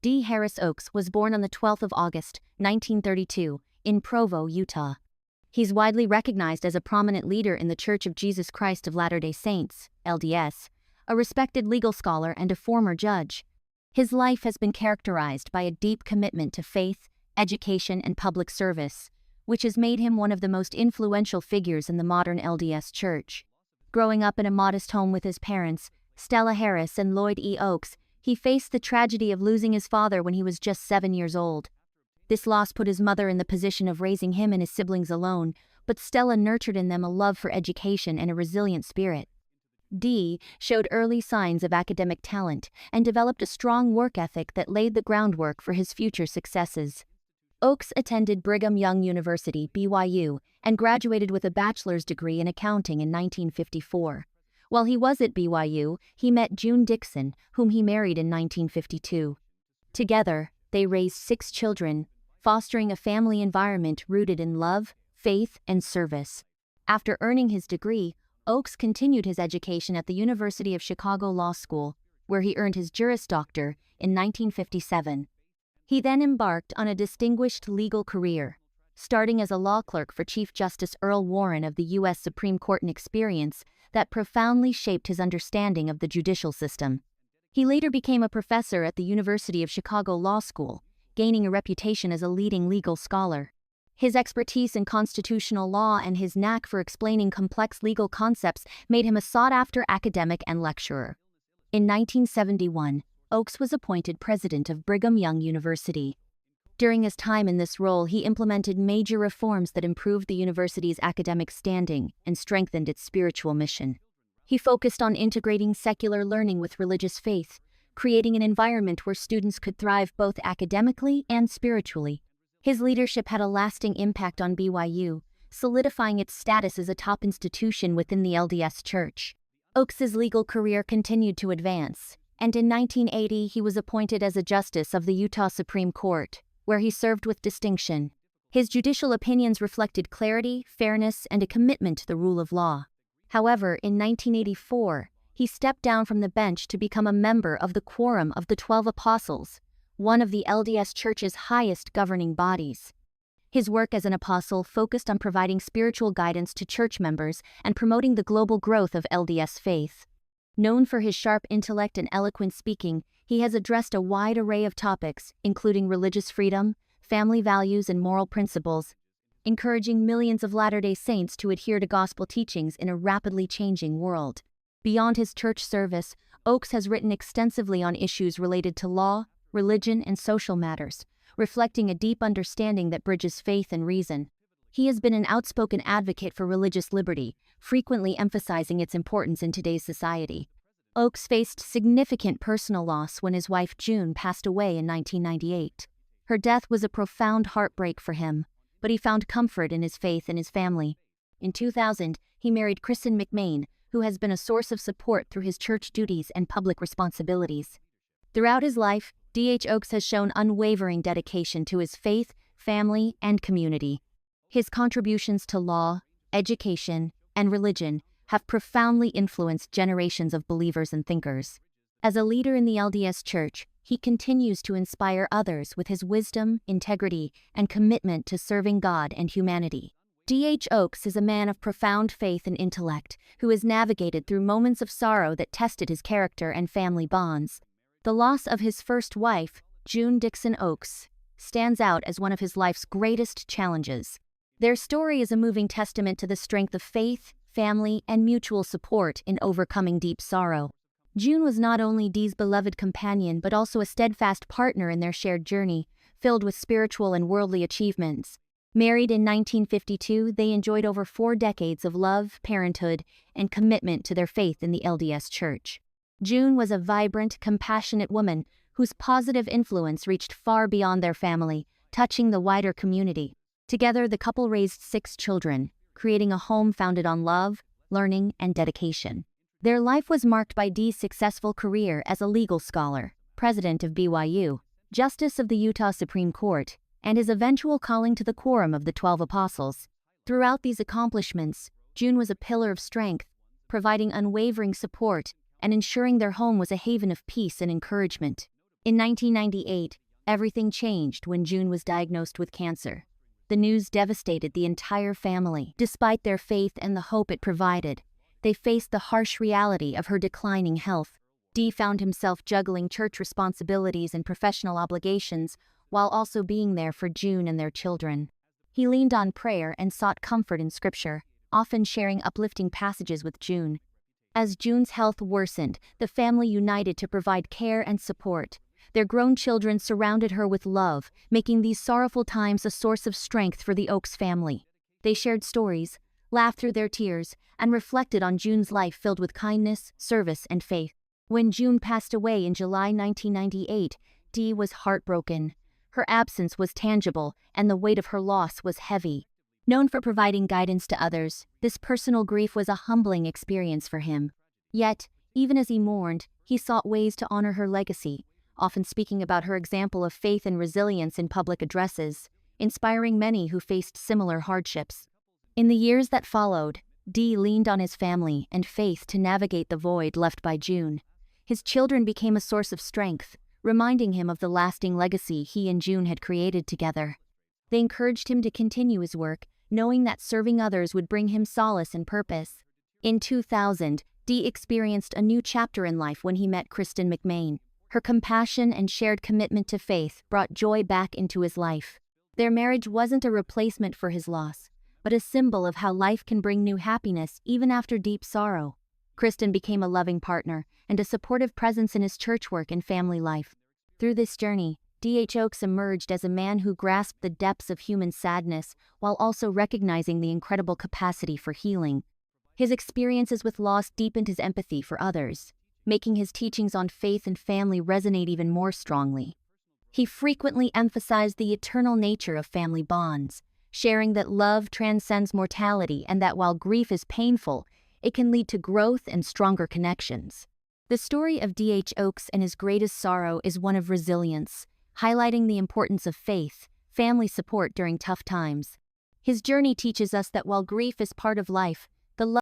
D. Harris Oakes was born on the 12th of August, 1932, in Provo, Utah. He's widely recognized as a prominent leader in the Church of Jesus Christ of Latter-day Saints, LDS, a respected legal scholar and a former judge. His life has been characterized by a deep commitment to faith, education, and public service, which has made him one of the most influential figures in the modern LDS Church. Growing up in a modest home with his parents, Stella Harris and Lloyd E. Oakes, he faced the tragedy of losing his father when he was just 7 years old. This loss put his mother in the position of raising him and his siblings alone, but Stella nurtured in them a love for education and a resilient spirit. D. showed early signs of academic talent and developed a strong work ethic that laid the groundwork for his future successes. Oakes attended Brigham Young University, BYU, and graduated with a bachelor's degree in accounting in 1954. While he was at BYU, he met June Dixon, whom he married in 1952. Together, they raised 6 children, fostering a family environment rooted in love, faith, and service. After earning his degree, Oakes continued his education at the University of Chicago Law School, where he earned his Juris Doctor in 1957. He then embarked on a distinguished legal career, starting as a law clerk for Chief Justice Earl Warren of the U.S. Supreme Court, an experience that profoundly shaped his understanding of the judicial system. He later became a professor at the University of Chicago Law School, gaining a reputation as a leading legal scholar. His expertise in constitutional law and his knack for explaining complex legal concepts made him a sought-after academic and lecturer. In 1971, Oakes was appointed president of Brigham Young University. During his time in this role, he implemented major reforms that improved the university's academic standing and strengthened its spiritual mission. He focused on integrating secular learning with religious faith, creating an environment where students could thrive both academically and spiritually. His leadership had a lasting impact on BYU, solidifying its status as a top institution within the LDS Church. Oakes's legal career continued to advance, and in 1980 he was appointed as a justice of the Utah Supreme Court, where he served with distinction. His judicial opinions reflected clarity, fairness, and a commitment to the rule of law. However, in 1984, he stepped down from the bench to become a member of the Quorum of the 12 Apostles, one of the LDS Church's highest governing bodies. His work as an apostle focused on providing spiritual guidance to church members and promoting the global growth of LDS faith. Known for his sharp intellect and eloquent speaking, he has addressed a wide array of topics, including religious freedom, family values, and moral principles, encouraging millions of Latter-day Saints to adhere to gospel teachings in a rapidly changing world. Beyond his church service, Oakes has written extensively on issues related to law, religion, and social matters, reflecting a deep understanding that bridges faith and reason. He has been an outspoken advocate for religious liberty, frequently emphasizing its importance in today's society. Oakes faced significant personal loss when his wife June passed away in 1998. Her death was a profound heartbreak for him, but he found comfort in his faith and his family. In 2000, he married Kristen McMain, who has been a source of support through his church duties and public responsibilities. Throughout his life, D.H. Oakes has shown unwavering dedication to his faith, family, and community. His contributions to law, education, and religion have profoundly influenced generations of believers and thinkers. As a leader in the LDS Church, he continues to inspire others with his wisdom, integrity, and commitment to serving God and humanity. D.H. Oakes is a man of profound faith and intellect who has navigated through moments of sorrow that tested his character and family bonds. The loss of his first wife, June Dixon Oakes, stands out as one of his life's greatest challenges. Their story is a moving testament to the strength of faith, family, and mutual support in overcoming deep sorrow. June was not only Dee's beloved companion but also a steadfast partner in their shared journey, filled with spiritual and worldly achievements. Married in 1952, they enjoyed over 4 decades of love, parenthood, and commitment to their faith in the LDS Church. June was a vibrant, compassionate woman whose positive influence reached far beyond their family, touching the wider community. Together, the couple raised 6 children, creating a home founded on love, learning, and dedication. Their life was marked by Dee's successful career as a legal scholar, president of BYU, justice of the Utah Supreme Court, and his eventual calling to the Quorum of the 12 Apostles. Throughout these accomplishments, June was a pillar of strength, providing unwavering support and ensuring their home was a haven of peace and encouragement. In 1998, everything changed when June was diagnosed with cancer. The news devastated the entire family. Despite their faith and the hope it provided, they faced the harsh reality of her declining health. Dee found himself juggling church responsibilities and professional obligations while also being there for June and their children. He leaned on prayer and sought comfort in Scripture, often sharing uplifting passages with June. As June's health worsened, the family united to provide care and support. Their grown children surrounded her with love, making these sorrowful times a source of strength for the Oaks family. They shared stories, laughed through their tears, and reflected on June's life filled with kindness, service, and faith. When June passed away in July 1998, Dee was heartbroken. Her absence was tangible, and the weight of her loss was heavy. Known for providing guidance to others, this personal grief was a humbling experience for him. Yet, even as he mourned, he sought ways to honor her legacy, often speaking about her example of faith and resilience in public addresses, inspiring many who faced similar hardships. In the years that followed, Dee leaned on his family and faith to navigate the void left by June. His children became a source of strength, reminding him of the lasting legacy he and June had created together. They encouraged him to continue his work, knowing that serving others would bring him solace and purpose. In 2000, Dee experienced a new chapter in life when he met Kristen McMain. Her compassion and shared commitment to faith brought joy back into his life. Their marriage wasn't a replacement for his loss, but a symbol of how life can bring new happiness even after deep sorrow. Kristen became a loving partner and a supportive presence in his church work and family life. Through this journey, D.H. Oaks emerged as a man who grasped the depths of human sadness while also recognizing the incredible capacity for healing. His experiences with loss deepened his empathy for others, making his teachings on faith and family resonate even more strongly. He frequently emphasized the eternal nature of family bonds, sharing that love transcends mortality and that while grief is painful, it can lead to growth and stronger connections. The story of D.H. Oaks and his greatest sorrow is one of resilience, highlighting the importance of faith, family support during tough times. His journey teaches us that while grief is part of life,